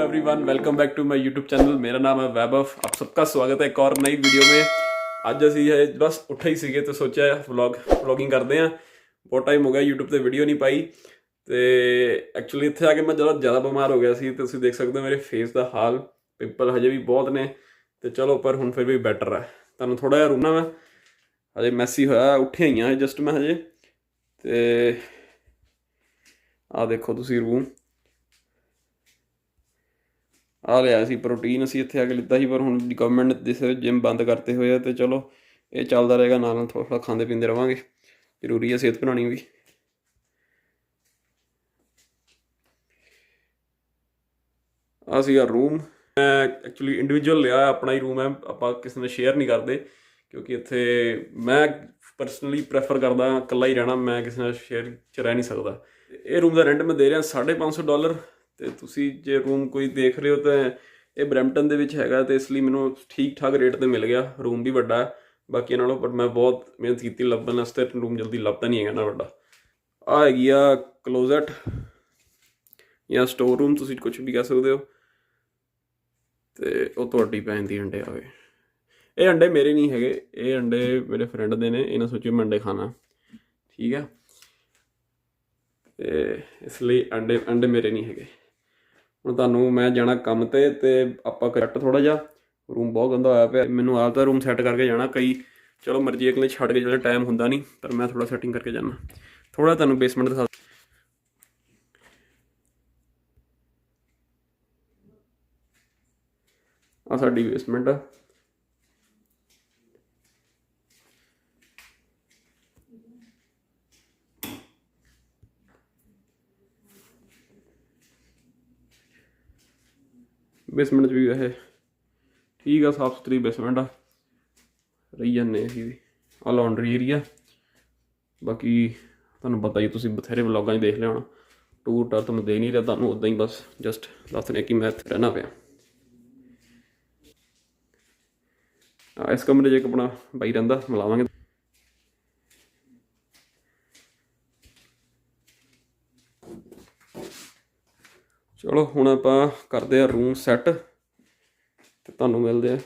Everyone, welcome back to my YouTube channel. मेरा नाम है वैभव। आप सबका स्वागत है एक और नई वीडियो में। ਅੱਜ ਅਸੀਂ बस ਉੱਠੇ ਹੀ ਸੀਗੇ ਤੇ ਸੋਚਿਆ ਵਲੌਗਿੰਗ ਕਰਦੇ ਹਾਂ। ਬਹੁਤ ਟਾਈਮ ਹੋ ਗਿਆ यूट्यूब ਤੇ ਵੀਡੀਓ ਨਹੀਂ ਪਾਈ ਤੇ ਐਕਚੁਅਲੀ ਇੱਥੇ ਆ ਕੇ ਮੈਂ ਜ਼ਿਆਦਾ ਬਿਮਾਰ ਹੋ ਗਿਆ ਸੀ ਤੇ ਤੁਸੀਂ ਦੇਖ ਸਕਦੇ ਹੋ ਮੇਰੇ ਫੇਸ ਦਾ ਹਾਲ। ਪਿੰਪਲ ਹਜੇ ਵੀ ਬਹੁਤ ਨੇ ਤੇ ਚਲੋ ਪਰ ਹੁਣ ਫਿਰ ਵੀ ਬੈਟਰ ਹੈ। ਤੁਹਾਨੂੰ ਥੋੜਾ ਜਿਹਾ ਰੂਮ ਨਾ ਮੈਂ ਹਜੇ ਮੈਸੀ ਹੋਇਆ, ਉੱਠੇ ਹੀ ਆ ਜਸਟ ਮੈਂ ਹਜੇ। ਤੇ ਆਹ ਦੇਖੋ ਤੁਸੀਂ ਰੂਮ ਆ ਲਿਆ ਸੀ ਪ੍ਰੋਟੀਨ ਅਸੀਂ ਇੱਥੇ ਆ ਕੇ ਲਿੱਤਾ ਸੀ, ਪਰ ਹੁਣ ਗਵਰਨਮੈਂਟ ਨੇ ਜਿਸ ਜਿਮ ਬੰਦ ਕਰਤੇ ਹੋਏ ਆ ਤੇ ਚਲੋ ਇਹ ਚੱਲਦਾ ਰਹੇਗਾ, ਨਾਲ ਥੋੜ੍ਹਾ ਖਾਂਦੇ ਪੀਂਦੇ ਰਹਾਂਗੇ। ਜ਼ਰੂਰੀ ਹੈ ਸਿਹਤ ਬਣਾਉਣੀ ਵੀ। ਆ ਸੀਗਾ ਰੂਮ। ਮੈਂ ਐਕਚੁਅਲੀ ਇੰਡੀਵਿਜੂਅਲ ਲਿਆ, ਆਪਣਾ ਹੀ ਰੂਮ ਹੈ, ਆਪਾਂ ਕਿਸੇ ਨਾਲ ਸ਼ੇਅਰ ਨਹੀਂ ਕਰਦੇ ਕਿਉਂਕਿ ਇੱਥੇ ਮੈਂ ਪਰਸਨਲੀ ਪ੍ਰੈਫਰ ਕਰਦਾ ਇਕੱਲਾ ਹੀ ਰਹਿਣਾ। ਮੈਂ ਕਿਸੇ ਨਾਲ ਸ਼ੇਅਰ 'ਚ ਰਹਿ ਨਹੀਂ ਸਕਦਾ। ਇਹ ਰੂਮ ਦਾ ਰੈਂਟ ਮੈਂ ਦੇ ਰਿਹਾ $550 ਤੇ ਤੁਸੀਂ ਜੇ ਰੂਮ ਕੋਈ ਦੇਖ ਰਹੇ ਹੋ ਤਾਂ ਇਹ ਬਰੈਂਪਟਨ ਦੇ ਵਿੱਚ ਹੈਗਾ ਤੇ ਇਸ ਲਈ ਮੈਨੂੰ ਠੀਕ ਠਾਕ ਰੇਟ 'ਤੇ ਮਿਲ ਗਿਆ। ਰੂਮ ਵੀ ਵੱਡਾ ਹੈ ਬਾਕੀਆਂ ਨਾਲੋਂ, ਪਰ ਮੈਂ ਬਹੁਤ ਮਿਹਨਤ ਕੀਤੀ ਲੱਭਣ ਵਾਸਤੇ। ਰੂਮ ਜਲਦੀ ਲੱਭਦਾ ਨਹੀਂ ਹੈਗਾ ਨਾ ਵੱਡਾ। ਆਹ ਹੈਗੀ ਆ ਕਲੋਜ਼ਟ ਜਾਂ ਸਟੋਰ ਰੂਮ, ਤੁਸੀਂ ਕੁਛ ਵੀ ਕਹਿ ਸਕਦੇ ਹੋ। ਤੇ ਉਹ ਤੁਹਾਡੀ ਭੈਣ ਦੀ ਅੰਡੇ ਆਵੇ। ਇਹ ਅੰਡੇ ਮੇਰੇ ਨਹੀਂ ਹੈਗੇ, ਇਹ ਅੰਡੇ ਮੇਰੇ ਫਰੈਂਡ ਦੇ ਨੇ। ਇਹਨਾਂ ਸੋਚਿਓ ਮੈਂ ਅੰਡੇ ਖਾਣਾ, ਠੀਕ ਹੈ। ਤੇ ਇਸ ਲਈ ਅੰਡੇ ਮੇਰੇ ਨਹੀਂ ਹੈਗੇ। ਹੁਣ ਤੁਹਾਨੂੰ ਮੈਂ ਜਾਣਾ ਕੰਮ 'ਤੇ ਆਪਾਂ ਕੱਟ ਥੋੜ੍ਹਾ ਜਿਹਾ। ਰੂਮ ਬਹੁਤ ਗੰਦਾ ਹੋਇਆ ਪਿਆ। ਮੈਨੂੰ ਆਪ ਤਾਂ ਰੂਮ ਸੈੱਟ ਕਰਕੇ ਜਾਣਾ। ਕਈ ਚਲੋ ਮਰਜ਼ੀ ਅਗਲੇ ਛੱਡ ਕੇ ਚਲੇ, ਟਾਈਮ ਹੁੰਦਾ ਨਹੀਂ, ਪਰ ਮੈਂ ਥੋੜ੍ਹਾ ਸੈਟਿੰਗ ਕਰਕੇ ਜਾਣਾ। ਥੋੜ੍ਹਾ ਤੁਹਾਨੂੰ ਬੇਸਮੈਂਟ ਦਿਖਾ। ਆਹ ਸਾਡੀ ਬੇਸਮੈਂਟ ਆ। ਬੇਸਮੈਂਟ 'ਚ ਵੀ ਵੈਸੇ ਠੀਕ ਆ, ਸਾਫ ਸੁਥਰੀ ਬੇਸਮੈਂਟ ਆ। ਰਹੀ ਜਾਂਦੇ ਅਸੀਂ ਵੀ। ਆਹ ਲੌਂਡਰੀ ਏਰੀਆ। ਬਾਕੀ ਤੁਹਾਨੂੰ ਪਤਾ ਹੀ, ਤੁਸੀਂ ਬਥੇਰੇ ਵਲੋਗਾਂ 'ਚ ਦੇਖ ਲਿਆ ਹੋਣਾ। ਟੂਰ ਟਾਰ ਤਾਂ ਮੈਂ ਦੇ ਨਹੀਂ ਰਿਹਾ ਤੁਹਾਨੂੰ, ਉੱਦਾਂ ਹੀ ਬਸ ਜਸਟ ਦੱਸ ਰਿਹਾ ਕਿ ਮੈਂ ਇੱਥੇ ਰਹਿਣਾ ਪਿਆ। ਇਸ ਕਮਰੇ 'ਚ ਇੱਕ ਆਪਣਾ ਬਾਈ ਰਹਿੰਦਾ, ਮਿਲਾਵਾਂਗੇ। ਚਲੋ ਹੁਣ ਆਪਾਂ ਕਰਦੇ ਹਾਂ ਰੂਮ ਸੈੱਟ ਤੇ ਤੁਹਾਨੂੰ ਮਿਲਦੇ ਆ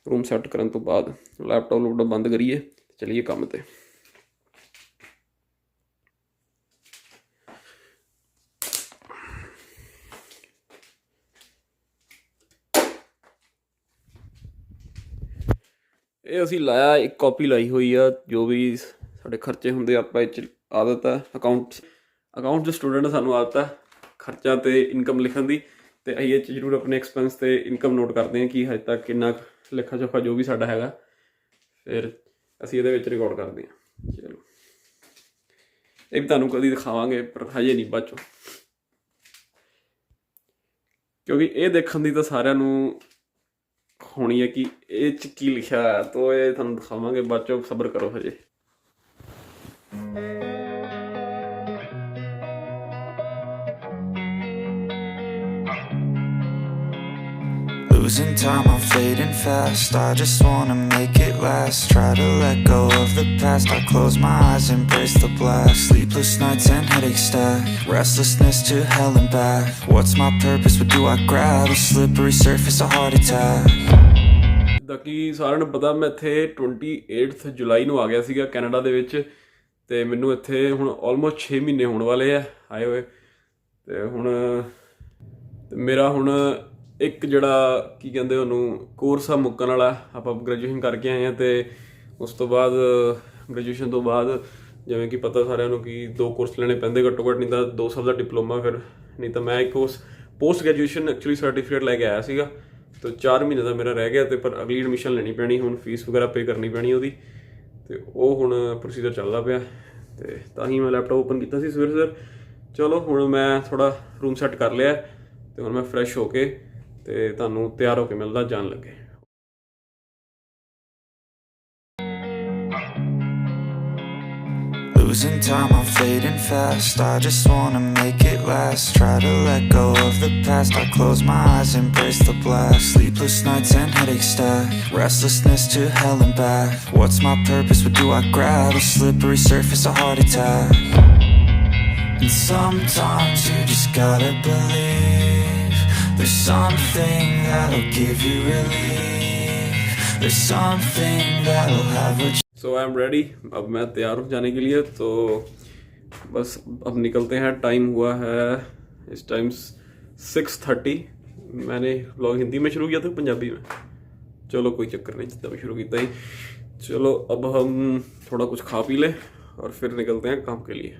ਰੂਮ ਸੈੱਟ ਕਰਨ ਤੋਂ ਬਾਅਦ। ਲੈਪਟਾਪ ਬੰਦ ਕਰੀਏ ਤੇ ਚਲੀਏ ਕੰਮ 'ਤੇ। ਇਹ ਅਸੀਂ ਲਾਇਆ, ਇੱਕ ਕਾਪੀ ਲਾਈ ਹੋਈ ਆ। ਜੋ ਵੀ ਸਾਡੇ ਖਰਚੇ ਹੁੰਦੇ ਆਪਾਂ ਇਹ 'ਚ ਆਦਤ ਹੈ। ਅਕਾਊਂਟ ਦੇ ਸਟੂਡੈਂਟ ਸਾਨੂੰ ਆਦਤ ਹੈ ਖਰਚਾ ਅਤੇ ਇਨਕਮ ਲਿਖਣ ਦੀ। ਅਤੇ ਅਸੀਂ ਇਹ 'ਚ ਜ਼ਰੂਰ ਆਪਣੇ ਐਕਸਪੈਂਸ ਅਤੇ ਇਨਕਮ ਨੋਟ ਕਰਦੇ ਹਾਂ ਕਿ ਹਜੇ ਤੱਕ ਕਿੰਨਾ ਲੇਖਾ ਜੋਖਾ ਜੋ ਵੀ ਸਾਡਾ ਹੈਗਾ, ਫਿਰ ਅਸੀਂ ਇਹਦੇ ਵਿੱਚ ਰਿਕਾਰਡ ਕਰਦੇ ਹਾਂ। ਚਲੋ ਇਹ ਵੀ ਤੁਹਾਨੂੰ ਕਦੀ ਦਿਖਾਵਾਂਗੇ, ਪਰ ਹਜੇ ਨਹੀਂ, ਬਾਅਦ 'ਚੋਂ, ਕਿਉਂਕਿ ਇਹ ਦੇਖਣ ਦੀ ਤਾਂ ਸਾਰਿਆਂ ਨੂੰ ਹੋਣੀ ਹੈ ਕਿ ਇਹ 'ਚ ਕੀ ਲਿਖਿਆ ਹੈ। ਤਾਂ ਇਹ ਤੁਹਾਨੂੰ ਦਿਖਾਵਾਂਗੇ ਬਾਅਦ 'ਚੋਂ, ਸਬਰ ਕਰੋ ਹਜੇ। Losing time, I'm fading fast. I just wanna make it last. Try to let go of the past. I close my eyes, embrace the blast. Sleepless nights and headaches stack. Restlessness to hell and back. What's my purpose? What do I grab? A slippery surface, a heart attack. ਜਿੱਦਾਂ ਕਿ ਸਾਰਿਆਂ ਨੂੰ ਪਤਾ, ਮੈਂ ਇੱਥੇ 28 ਜੁਲਾਈ ਨੂੰ ਆ ਗਿਆ ਸੀਗਾ ਕੈਨੇਡਾ ਦੇ ਵਿੱਚ। ਅਤੇ ਮੈਨੂੰ ਇੱਥੇ ਹੁਣ ਆਲਮੋਸਟ 6 ਮਹੀਨੇ ਹੋਣ ਵਾਲੇ ਆ ਆਏ ਹੋਏ। ਅਤੇ ਹੁਣ ਮੇਰਾ ਹੁਣ ਇੱਕ ਜਿਹੜਾ ਕੀ ਕਹਿੰਦੇ ਉਹਨੂੰ ਕੋਰਸ ਆ ਮੁੱਕਣ ਵਾਲਾ। ਆਪਾਂ ਗ੍ਰੈਜੂਏਸ਼ਨ ਕਰਕੇ ਆਏ ਹਾਂ ਅਤੇ ਉਸ ਤੋਂ ਬਾਅਦ ਗ੍ਰੈਜੂਏਸ਼ਨ ਤੋਂ ਬਾਅਦ ਜਿਵੇਂ ਕਿ ਪਤਾ ਸਾਰਿਆਂ ਨੂੰ ਕਿ 2 ਕੋਰਸ ਲੈਣੇ ਪੈਂਦੇ ਘੱਟੋ ਘੱਟ, ਨਹੀਂ ਤਾਂ 2 ਸਾਲ ਦਾ ਡਿਪਲੋਮਾ, ਫਿਰ ਨਹੀਂ ਤਾਂ ਮੈਂ ਇੱਕ course post graduation actually certificate ਲੈ ਕੇ ਆਇਆ ਸੀਗਾ। ਅਤੇ 4 ਮਹੀਨੇ ਦਾ ਮੇਰਾ ਰਹਿ ਗਿਆ ਅਤੇ ਪਰ ਅਗਲੀ ਐਡਮਿਸ਼ਨ ਲੈਣੀ ਪੈਣੀ, ਹੁਣ ਫੀਸ ਵਗੈਰਾ ਪੇ ਕਰਨੀ ਪੈਣੀ ਉਹਦੀ। ਅਤੇ ਉਹ ਹੁਣ ਪ੍ਰੋਸੀਜਰ ਚੱਲਦਾ ਪਿਆ ਅਤੇ ਤਾਂ ਹੀ ਮੈਂ ਲੈਪਟਾਪ ਓਪਨ ਕੀਤਾ ਸੀ ਸਵੇਰੇ। ਚਲੋ ਹੁਣ ਮੈਂ ਥੋੜ੍ਹਾ ਰੂਮ ਸੈੱਟ ਕਰ ਲਿਆ ਅਤੇ ਹੁਣ ਮੈਂ ਫਰੈਸ਼ ਹੋ ਕੇ ਤੇ ਤੁਹਾਨੂੰ ਤਿਆਰ ਹੋ ਕੇ ਮਿਲਦਾ ਜਾਣ ਲੱਗੇ। Losing time, I'm fading fast. I just wanna make it last. Try to let go of the past. I close my eyes, embrace the blast. Sleepless nights and headaches stack. Restlessness to hell and back. What's my purpose? What do I grab? A slippery surface, a heart attack. And sometimes you just gotta believe There's something that'll give you relief. There's something that'll have what you so I am ready. अब मैं तैयार हूँ जाने के लिए, तो बस अब निकलते हैं। टाइम हुआ है इस टाइम 6:30। मैंने व्लॉग हिंदी में शुरू किया था पंजाबी में, चलो कोई चक्कर नहीं, जितना भी शुरू किया ही। चलो अब हम थोड़ा कुछ खा पी लें और फिर निकलते हैं काम के लिए।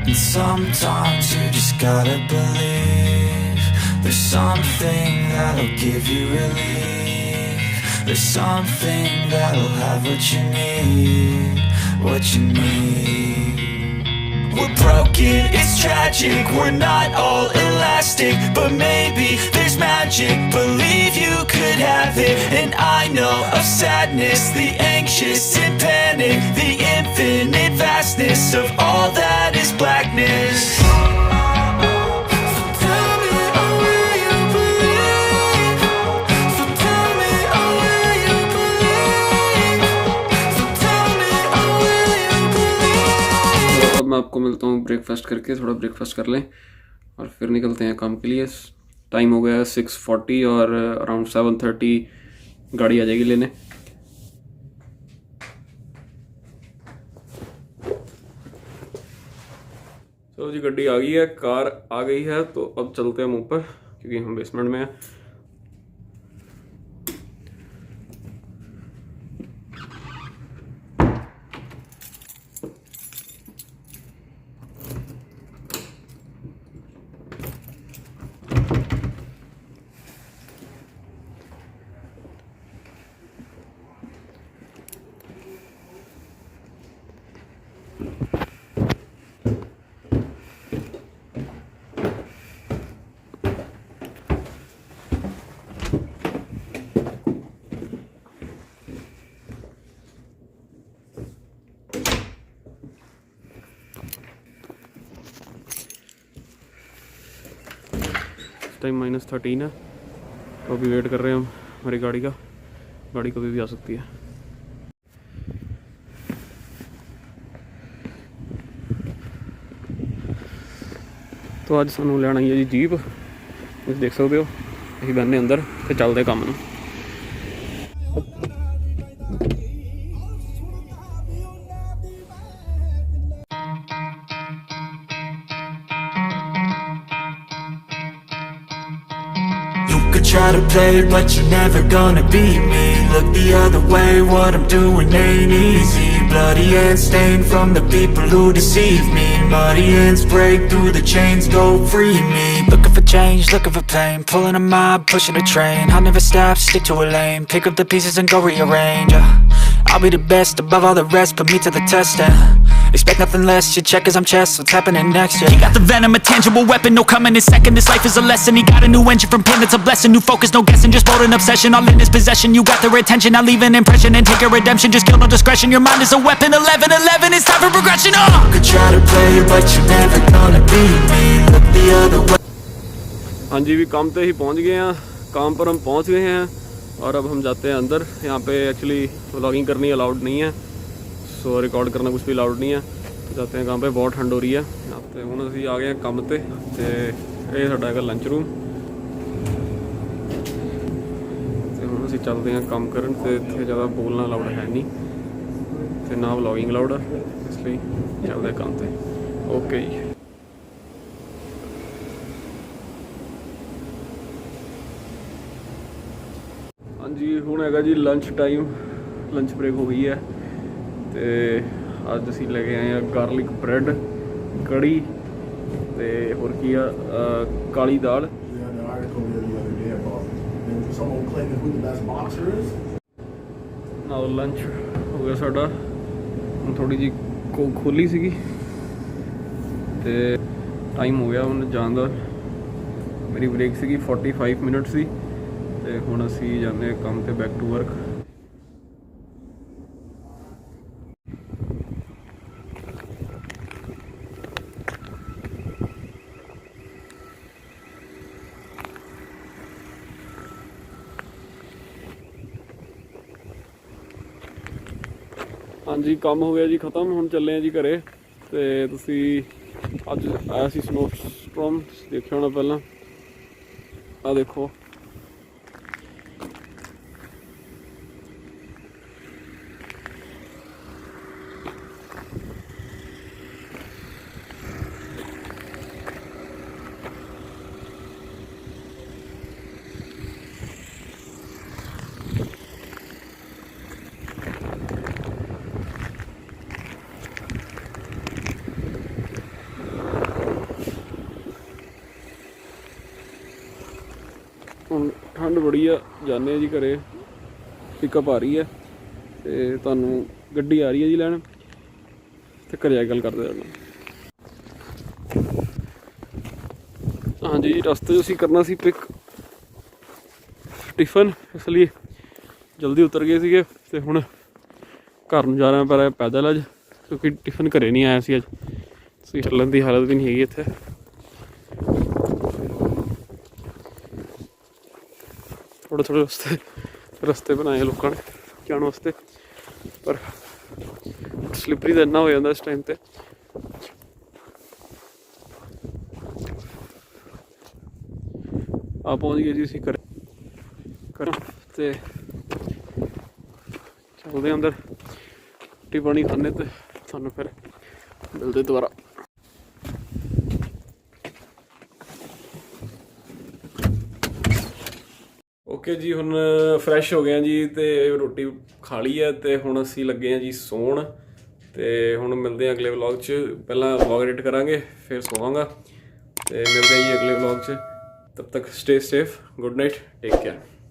And sometimes you just gotta believe. There's something that'll give you relief. There's something that'll have what you need, what you need. We're broken, it's tragic, we're not all elastic, but maybe there's magic, believe you could have it. And I know of sadness, the anxious and panic, the infinite vastness of all that is blackness. मैं आपको मिलता हूँ breakfast करके, थोड़ा breakfast कर लें और फिर निकलते हैं काम के लिए। टाइम हो गया है 6:40 और अराउंड 7:30 गाड़ी आ जाएगी लेने। चलो जी, गड्डी आ गई है, कार आ गई है, तो अब चलते हैं ऊपर क्योंकि हम बेसमेंट में हैं। टाइम -13 है, तो अभी वेट कर रहे हैं हम हमारी गाड़ी का। गाड़ी कभी भी आ सकती है। तो अज सानू लेना ही है जी जीप, तुम देख सकते हो। अभी बहने अंदर तो चलते काम नूं। try to play, but you're never gonna beat me. Look the other way, what I'm doing ain't easy. Bloody hands stained from the people who deceive me. Muddy hands break through the chains, go free me. Looking for change, looking for pain, pulling a mob, pushing a train. I'll never stop, stick to a lane, pick up the pieces and go rearrange. I'll be the best above all the rest, put me to the test and expect nothing less, your checkers I'm chess, what's happening next, yeah. He got the venom, a tangible weapon, no coming in second. This life is a lesson, he got a new engine from pain, that's a blessing. New focus, no guessing, just bold and obsession, all in his possession. You got their attention, I'll leave an impression and take your redemption. Just kill no discretion, your mind is a weapon. 11-11, it's time for progression, You could try to play, but you're never gonna beat me. Look the other way. हाँ जी, भी काम पे ही पहुँच गए हैं, काम पर हम पहुँच गए हैं और अब हम जाते हैं अंदर। यहाँ पे एक्चुअली व्लॉगिंग करनी अलाउड नहीं है, सो रिकॉर्ड करना कुछ भी अलाउड नहीं है। जाते हैं काम पे, बहुत ठंड हो रही है यहाँ पे। ਹੁਣ ਅਸੀਂ ਆ ਗਏ ਕੰਮ ਤੇ ਇਹ ਸਾਡਾ ਹੈਗਾ ਲੰਚ ਰੂਮ ਤੇ ਹੁਣ ਅਸੀਂ ਚੱਲਦੇ ਹਾਂ ਕੰਮ ਕਰਨ ਤੇ ਇੱਥੇ ਜ਼ਿਆਦਾ ਬੋਲਣਾ ਅਲਾਉਡ ਹੈ ਨਹੀਂ ਤੇ ਨਾ ਵਲੌਗਿੰਗ ਅਲਾਉਡ ਹੈ, ਇਸ ਲਈ ਚੱਲਦੇ ਕੰਮ ਤੇ। ਓਕੇ ਜੀ। ਹਾਂਜੀ, ਹੁਣ ਹੈਗਾ ਜੀ ਲੰਚ ਟਾਈਮ, ਲੰਚ ਬ੍ਰੇਕ ਹੋ ਗਈ ਹੈ ਤੇ ਅੱਜ ਅਸੀਂ ਲੈ ਕੇ ਆਏ ਹਾਂ ਗਾਰਲਿਕ ਬ੍ਰੈਡ, ਕੜੀ ਤੇ ਹੋਰ ਕੀ ਆ, ਕਾਲੀ ਦਾਲ। ਨਾਲ ਲੰਚ ਹੋ ਗਿਆ ਸਾਡਾ। ਹੁਣ ਥੋੜੀ ਜਿਹੀ ਕੋਕ ਖੋਲੀ ਸੀਗੀ ਤੇ ਟਾਈਮ ਹੋ ਗਿਆ ਹੁਣ ਜਾਣ ਦਾ। ਮੇਰੀ ਬ੍ਰੇਕ ਸੀਗੀ 45 ਮਿੰਟ ਸੀ ਤੇ ਹੁਣ ਅਸੀਂ ਜਾਂਦੇ ਹਾਂ ਕੰਮ ਤੇ, ਬੈਕ ਟੂ ਵਰਕ। ਹਾਂਜੀ, ਕੰਮ ਹੋ ਗਿਆ ਜੀ ख़त्म। ਹੁਣ ਚੱਲੇ ਆ ਜੀ ਘਰੇ। ਤੇ ਤੁਸੀਂ ਅੱਜ ਆਇਆ ਸੀ ਸਨੋ ਸਟੋਰਮ, ਦੇਖਿਆ ਹੋਣਾ ਪਹਿਲਾਂ। ਆ ਦੇਖੋ ਹੁਣ ਠੰਡ ਬੜੀ ਆ, ਜਾਂਦੇ ਆ ਜੀ ਘਰੇ। ਪਿਕਅਪ ਆ ਰਹੀ ਹੈ ਤੇ ਤੁਹਾਨੂੰ ਗੱਡੀ ਆ ਰਹੀ ਹੈ ਜੀ ਲੈਣ, ਤੇ ਘਰੇ ਜਾ ਕੇ ਗੱਲ ਕਰਦੇ ਹਾਂ। ਹਾਂਜੀ ਜੀ, ਰਸਤੇ 'ਚ ਅਸੀਂ ਕਰਨਾ ਸੀ ਪਿਕ ਟਿਫਨ, ਇਸ ਲਈ ਜਲਦੀ ਉਤਰ ਗਏ ਸੀਗੇ ਤੇ ਹੁਣ ਘਰ ਨੂੰ ਜਾਣਾ ਪੈ ਰਿਹਾ ਪੈਦਲ ਅੱਜ, ਕਿਉਂਕਿ ਟਿਫਨ ਘਰੇ ਨਹੀਂ ਆਇਆ ਸੀ ਅੱਜ। ਤੁਸੀਂ ਚੱਲਣ ਦੀ ਹਾਲਤ ਵੀ ਨਹੀਂ ਹੈਗੀ ਇੱਥੇ। ਥੋੜ੍ਹੇ ਥੋੜ੍ਹੇ ਰਸਤੇ ਬਣਾਏ ਲੋਕਾਂ ਨੇ ਜਾਣ ਵਾਸਤੇ, ਪਰ ਸਲਿਪਰੀ ਤਾਂ ਇੰਨਾ ਹੋ ਜਾਂਦਾ ਇਸ ਟਾਈਮ 'ਤੇ। ਆ ਪਹੁੰਚ ਗਏ ਜੀ ਅਸੀਂ ਘਰ ਤੇ ਚੱਲਦੇ ਅੰਦਰ, ਰੋਟੀ ਪਾਣੀ ਖਾਂਦੇ ਤੇ ਤੁਹਾਨੂੰ ਫਿਰ ਮਿਲਦੇ ਦੁਬਾਰਾ। ਓਕੇ ਜੀ, ਹੁਣ ਫਰੈਸ਼ ਹੋ ਗਏ ਹਾਂ ਜੀ ਤੇ ਰੋਟੀ ਖਾ ਲਈ ਹੈ ਤੇ ਹੁਣ ਅਸੀਂ ਲੱਗੇ ਹਾਂ ਜੀ ਸੌਣ। ਤੇ ਹੁਣ ਮਿਲਦੇ ਹਾਂ ਅਗਲੇ ਵਲੌਗ 'ਚ। ਪਹਿਲਾਂ ਵਲੌਗ ਐਡਿਟ ਕਰਾਂਗੇ ਫਿਰ ਸੋਵਾਂਗਾ ਤੇ ਮਿਲਦੇ ਹਾਂ ਜੀ ਅਗਲੇ ਵਲੌਗ 'ਚ। ਤਬ ਤੱਕ stay safe, good night, take care.